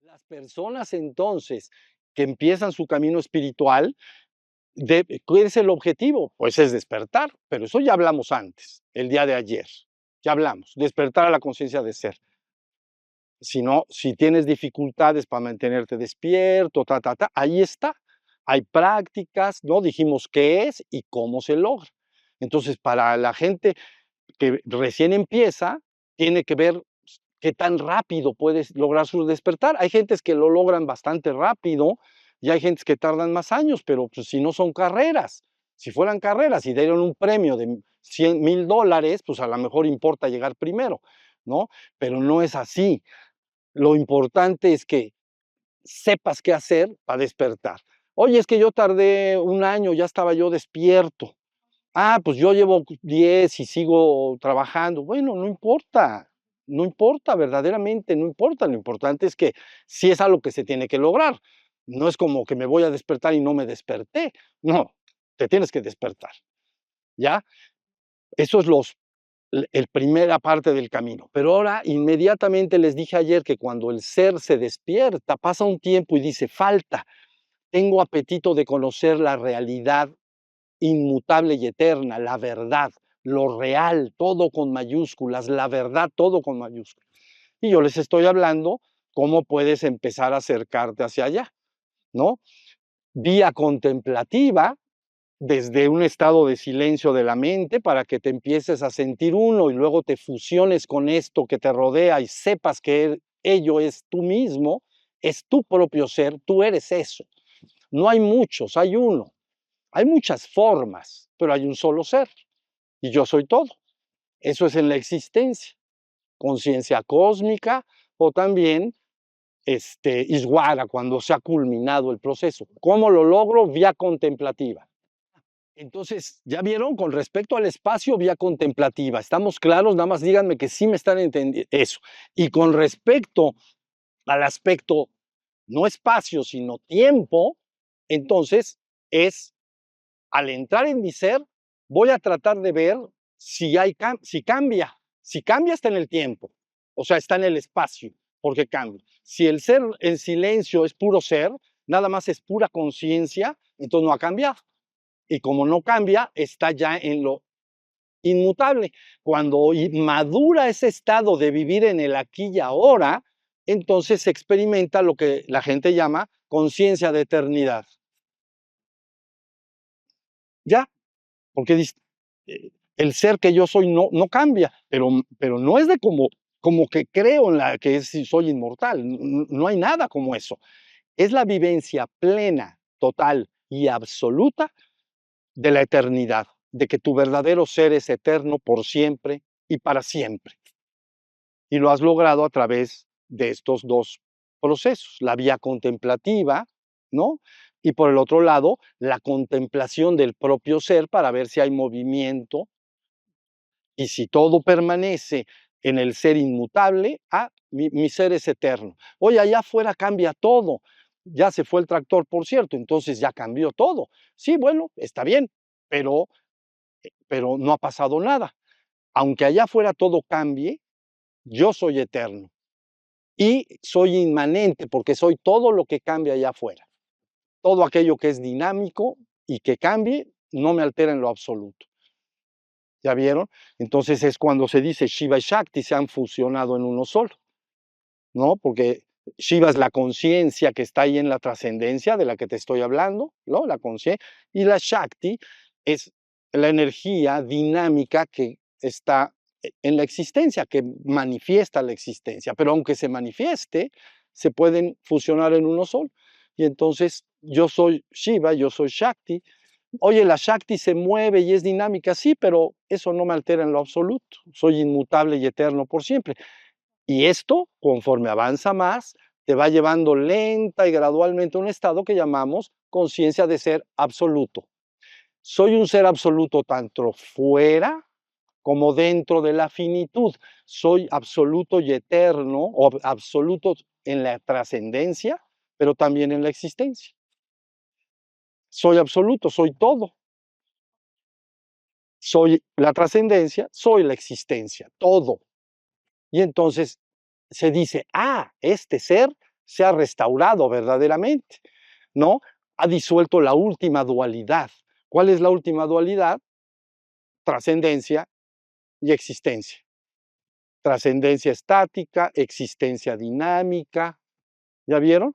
Las personas entonces que empiezan su camino espiritual, ¿cuál es el objetivo? Pues es despertar, pero eso ya hablamos antes, el día de ayer. Ya hablamos, despertar a la conciencia de ser. Si no, si tienes dificultades para mantenerte despierto, ahí está. Hay prácticas, ¿no? Dijimos qué es y cómo se logra. Entonces, para la gente que recién empieza, tiene que ver qué tan rápido puedes lograr su despertar. Hay gentes que lo logran bastante rápido y hay gentes que tardan más años, pero pues, si no son carreras, si fueran carreras y dieron un premio de $100,000, pues a lo mejor importa llegar primero, ¿no? Pero no es así. Lo importante es que sepas qué hacer para despertar. Oye, es que yo tardé un año, ya estaba yo despierto. Ah, pues yo llevo 10 y sigo trabajando. Bueno, no importa, no importa, verdaderamente no importa. Lo importante es que sí es algo que se tiene que lograr. No es como que me voy a despertar y no me desperté. No, te tienes que despertar, ¿ya? Eso es el primera parte del camino. Pero ahora inmediatamente les dije ayer que cuando el ser se despierta, pasa un tiempo y dice, falta, tengo apetito de conocer la realidad inmutable y eterna, la verdad, lo real, todo con mayúsculas, la verdad, todo con mayúsculas. Y yo les estoy hablando cómo puedes empezar a acercarte hacia allá, ¿no? Vía contemplativa, desde un estado de silencio de la mente para que te empieces a sentir uno y luego te fusiones con esto que te rodea y sepas que ello es tú mismo, es tu propio ser, tú eres eso. No hay muchos, hay uno. Hay muchas formas, pero hay un solo ser y yo soy todo. Eso es en la existencia, conciencia cósmica o también Iswara, cuando se ha culminado el proceso. ¿Cómo lo logro? Vía contemplativa. Entonces, ya vieron, con respecto al espacio, vía contemplativa. ¿Estamos claros? Nada más díganme que sí me están entendiendo eso. Y con respecto al aspecto, no espacio, sino tiempo, entonces es, al entrar en mi ser, voy a tratar de ver si cambia. Si cambia está en el tiempo, o sea, está en el espacio, porque cambia. Si el ser en silencio es puro ser, nada más es pura conciencia, entonces no ha cambiado. Y como no cambia, está ya en lo inmutable. Cuando madura ese estado de vivir en el aquí y ahora, entonces se experimenta lo que la gente llama conciencia de eternidad. Ya, porque el ser que yo soy no cambia, pero no es de como que creo en la que soy inmortal, no hay nada como eso. Es la vivencia plena, total y absoluta de la eternidad, de que tu verdadero ser es eterno por siempre y para siempre. Y lo has logrado a través de estos dos procesos, la vía contemplativa, ¿no? Y por el otro lado, la contemplación del propio ser para ver si hay movimiento y si todo permanece en el ser inmutable, mi ser es eterno. Oye, allá afuera cambia todo. Ya se fue el tractor, por cierto, entonces ya cambió todo. Sí, bueno, está bien, pero no ha pasado nada. Aunque allá afuera todo cambie, yo soy eterno y soy inmanente porque soy todo lo que cambia allá afuera. Todo aquello que es dinámico y que cambie no me altera en lo absoluto. ¿Ya vieron? Entonces es cuando se dice Shiva y Shakti se han fusionado en uno solo, ¿no? Porque Shiva es la conciencia que está ahí en la trascendencia de la que te estoy hablando, ¿no? La conciencia. Y la Shakti es la energía dinámica que está en la existencia, que manifiesta la existencia. Pero aunque se manifieste, se pueden fusionar en uno solo. Y entonces yo soy Shiva, yo soy Shakti. Oye, la Shakti se mueve y es dinámica, sí, pero eso no me altera en lo absoluto. Soy inmutable y eterno por siempre. Y esto, conforme avanza más, te va llevando lenta y gradualmente a un estado que llamamos conciencia de ser absoluto. Soy un ser absoluto tanto fuera como dentro de la finitud. Soy absoluto y eterno, o absoluto en la trascendencia, pero también en la existencia. Soy absoluto, soy todo. Soy la trascendencia, soy la existencia, todo. Y entonces se dice, este ser se ha restaurado verdaderamente, ¿no? Ha disuelto la última dualidad. ¿Cuál es la última dualidad? Trascendencia y existencia. Trascendencia estática, existencia dinámica. ¿Ya vieron?